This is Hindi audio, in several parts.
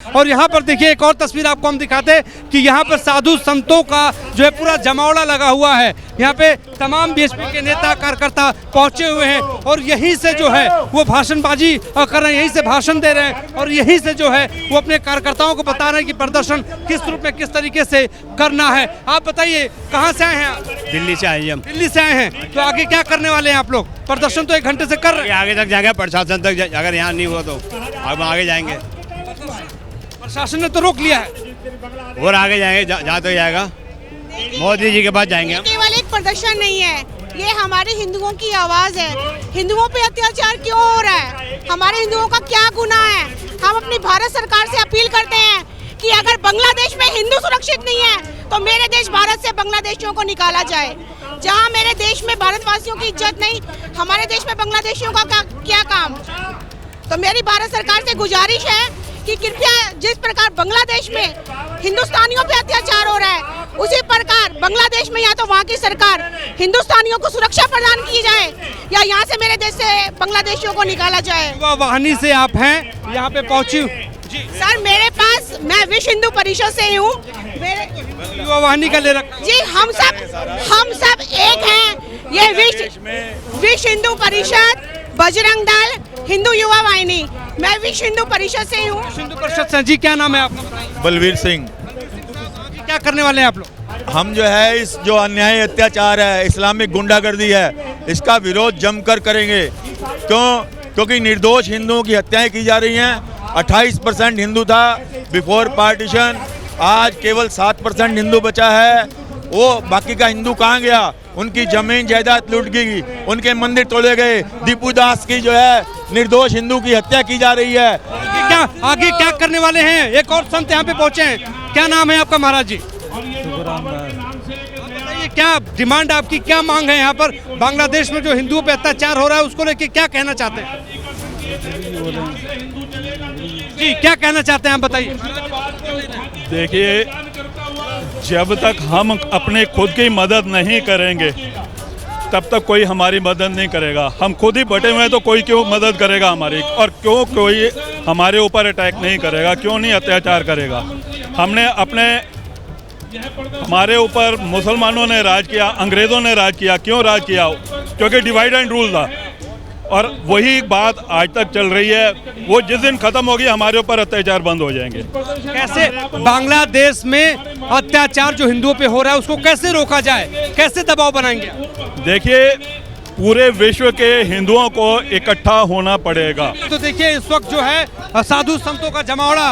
और यहाँ पर देखिए एक और तस्वीर आपको हम दिखाते हैं कि यहाँ पर साधु संतों का जो है पूरा जमावड़ा लगा हुआ है। यहाँ पे तमाम बीएसपी के नेता कार्यकर्ता पहुंचे हुए हैं और यहीं से जो है वो भाषणबाजी कर रहे हैं, यहीं से भाषण दे रहे हैं और यहीं से जो है वो अपने कार्यकर्ताओं को बता रहे हैं कि प्रदर्शन किस रूप में किस तरीके से करना है। आप बताइए कहाँ से आए हैं आप? दिल्ली से आए हम। दिल्ली से आए हैं, तो आगे क्या करने वाले हैं आप लोग? प्रदर्शन तो 1 घंटे से कर रहे हैं। आगे तक जाएंगे, प्रशासन तक, अगर यहाँ नहीं हुआ तो अब आगे जाएंगे। प्रशासन ने तो रोक लिया है और आगे जाएंगे, जहाँ तो जाएगा मोदी जी के पास जाएंगे हम। केवल एक प्रदर्शन नहीं है, ये हमारे हिंदुओं की आवाज है। हिंदुओं पे अत्याचार क्यों हो रहा है? हमारे हिंदुओं का क्या गुनाह है? हम अपनी भारत सरकार से अपील करते हैं कि अगर बांग्लादेश में हिंदू सुरक्षित नहीं है तो मेरे देश भारत से बांग्लादेशियों को निकाला जाए। जहां मेरे देश में भारतवासियों की इज्जत नहीं, हमारे देश में बांग्लादेशियों का क्या काम? तो मेरी भारत सरकार से गुजारिश है कि कृपया जिस प्रकार बांग्लादेश में हिंदुस्तानियों पे अत्याचार हो रहा है, उसी प्रकार बांग्लादेश में या तो वहाँ की सरकार हिंदुस्तानियों को सुरक्षा प्रदान की जाए या यहाँ से मेरे देश से बांग्लादेशियों को निकाला जाए। युवा वाहिनी से आप हैं यहाँ पे पहुँची सर मेरे पास, मैं विश्व हिंदू परिषद से हूँ। युवा वाहिनी का ले रखा जी हम सब एक हैं। ये विश्व हिंदू परिषद, बजरंग दल, हिंदू युवा वाहिनी, मैं विश्व हिंदू परिषद से हूँ। हिंदू परिषद से जी, क्या नाम है आपका? बलवीर सिंह। क्या करने वाले हैं आप लोग? हम जो है इस जो अन्याय अत्याचार है, इस्लामिक गुंडागर्दी है, इसका विरोध जमकर करेंगे। क्योंकि निर्दोष हिंदुओं की हत्याएं की जा रही हैं। 28% हिंदू था बिफोर पार्टीशन, आज केवल 7% हिंदू बचा है। वो बाकी का हिंदू कहाँ गया? उनकी जमीन जायदाद लूट गई, उनके मंदिर तोड़े गए। दीपू दास की जो है निर्दोष हिंदू की हत्या की जा रही है। आगे क्या करने वाले हैं? एक और संत यहाँ पे पहुँचे हैं, क्या नाम है आपका महाराज जी? बताइए क्या डिमांड आपकी, क्या मांग है यहाँ पर? बांग्लादेश में जो हिंदुओं पे अत्याचार हो रहा है उसको लेके क्या कहना चाहते हैं जी? क्या कहना चाहते हैं आप बताइए। देखिए, जब तक हम अपने खुद की मदद नहीं करेंगे तब तक कोई हमारी मदद नहीं करेगा। हम खुद ही बटे हुए हैं तो कोई क्यों मदद करेगा हमारी? और क्यों कोई हमारे ऊपर अटैक नहीं करेगा? क्यों नहीं अत्याचार करेगा? हमारे ऊपर मुसलमानों ने राज किया, अंग्रेज़ों ने राज किया। क्यों राज किया? क्योंकि डिवाइड एंड रूल था और वही बात आज तक चल रही है। वो जिस दिन खत्म होगी हमारे ऊपर अत्याचार बंद हो जाएंगे। कैसे बांग्लादेश में अत्याचार जो हिंदुओं पे हो रहा है उसको कैसे रोका जाए, कैसे दबाव बनाएंगे? देखिए, पूरे विश्व के हिंदुओं को इकट्ठा होना पड़ेगा। तो देखिए इस वक्त जो है साधु संतों का जमावड़ा,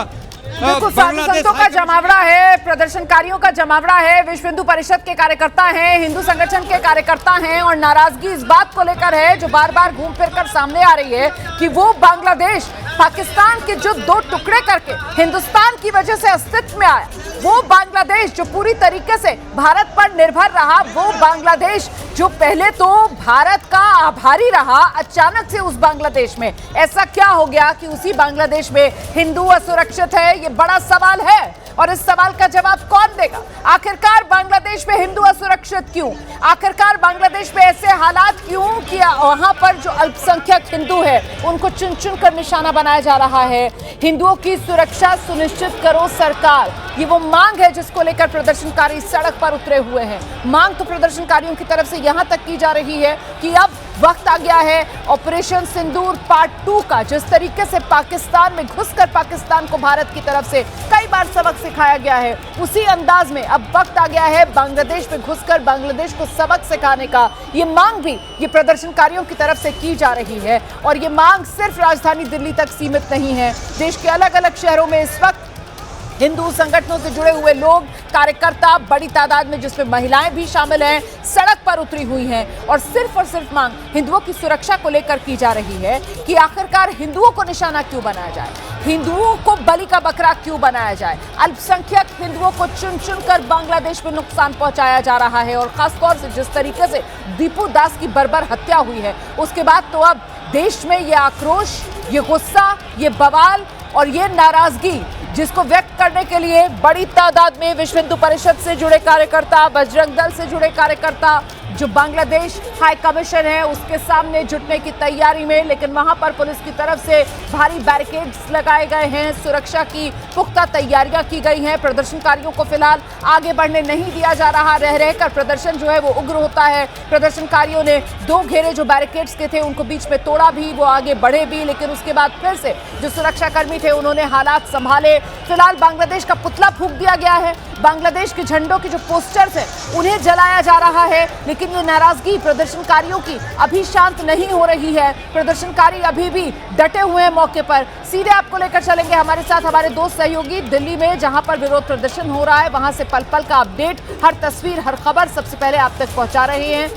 बिल्कुल साधु संतों का जमावड़ा है, प्रदर्शनकारियों का जमावड़ा है, विश्व हिंदू परिषद के कार्यकर्ता हैं, हिंदू संगठन के कार्यकर्ता हैं और नाराजगी इस बात को लेकर है जो बार बार घूम फिर कर सामने आ रही है कि वो बांग्लादेश पाकिस्तान के जो 2 टुकड़े करके हिंदुस्तान की वजह से अस्तित्व में आया, वो बांग्लादेश जो पूरी तरीके से भारत पर निर्भर रहा, वो बांग्लादेश जो पहले तो भारत का आभारी रहा, अचानक से उस बांग्लादेश में ऐसा क्या हो गया कि उसी बांग्लादेश में हिंदू असुरक्षित है? ये बड़ा सवाल है और इस सवाल का जवाब कौन देगा? आखिरकार बांग्लादेश में हिंदू असुरक्षित क्यों? आखिरकार बांग्लादेश में ऐसे हालात क्यों कि वहां पर जो अल्पसंख्यक हिंदू है उनको चुन चुन कर निशाना बनाया जा रहा है? हिंदुओं की सुरक्षा सुनिश्चित करो सरकार, ये वो मांग है जिसको लेकर प्रदर्शनकारी सड़क पर उतरे हुए हैं। मांग तो प्रदर्शनकारियों की तरफ से यहां तक की जा रही है कि अब वक्त आ गया है ऑपरेशन सिंदूर पार्ट 2 का। जिस तरीके से पाकिस्तान में घुसकर पाकिस्तान को भारत की तरफ से कई बार सबक सिखाया गया है, उसी अंदाज में अब वक्त आ गया है बांग्लादेश में घुसकर बांग्लादेश को सबक सिखाने का। ये मांग भी ये प्रदर्शनकारियों की तरफ से की जा रही है और ये मांग सिर्फ राजधानी दिल्ली तक सीमित नहीं है। देश के अलग अलग शहरों में इस वक्त हिंदू संगठनों से जुड़े हुए लोग, कार्यकर्ता बड़ी तादाद में जिसमें महिलाएं भी शामिल हैं, सड़क पर उतरी हुई हैं और सिर्फ मांग हिंदुओं की सुरक्षा को लेकर की जा रही है कि आखिरकार हिंदुओं को निशाना क्यों बनाया जाए, हिंदुओं को बलि का बकरा क्यों बनाया जाए, अल्पसंख्यक हिंदुओं को चुन चुन कर बांग्लादेश में नुकसान पहुंचाया जा रहा है। और खासतौर से जिस तरीके से दीपू दास की बर्बर हत्या हुई है, उसके बाद तो अब देश में ये आक्रोश, ये गुस्सा, ये बवाल और ये नाराजगी जिसको व्यक्त करने के लिए बड़ी तादाद में विश्व हिंदू परिषद से जुड़े कार्यकर्ता, बजरंग दल से जुड़े कार्यकर्ता, जो बांग्लादेश हाई कमीशन है उसके सामने जुटने की तैयारी में, लेकिन वहां पर पुलिस की तरफ से भारी बैरिकेड्स लगाए गए हैं, सुरक्षा की पुख्ता तैयारियां की गई हैं। प्रदर्शनकारियों को फिलहाल आगे बढ़ने नहीं दिया जा रहा, रह रहकर प्रदर्शन जो है वो उग्र होता है। प्रदर्शनकारियों ने 2 घेरे जो बैरिकेड्स के थे उनको बीच में तोड़ा भी, वो आगे बढ़े भी, लेकिन उसके बाद फिर से जो सुरक्षाकर्मी थे उन्होंने हालात संभाले। फिलहाल बांग्लादेश का पुतला फूंक दिया गया है, बांग्लादेश के झंडों के जो पोस्टर्स हैं उन्हें जलाया जा रहा है, लेकिन ये नाराजगी प्रदर्शनकारियों की अभी शांत नहीं हो रही है। प्रदर्शनकारी अभी भी डटे हुए हैं मौके पर। सीधे आपको लेकर चलेंगे हमारे साथ हमारे 2 सहयोगी दिल्ली में, जहां पर विरोध प्रदर्शन हो रहा है, वहां से पल पल का अपडेट, हर तस्वीर, हर खबर सबसे पहले आप तक पहुंचा रहे हैं।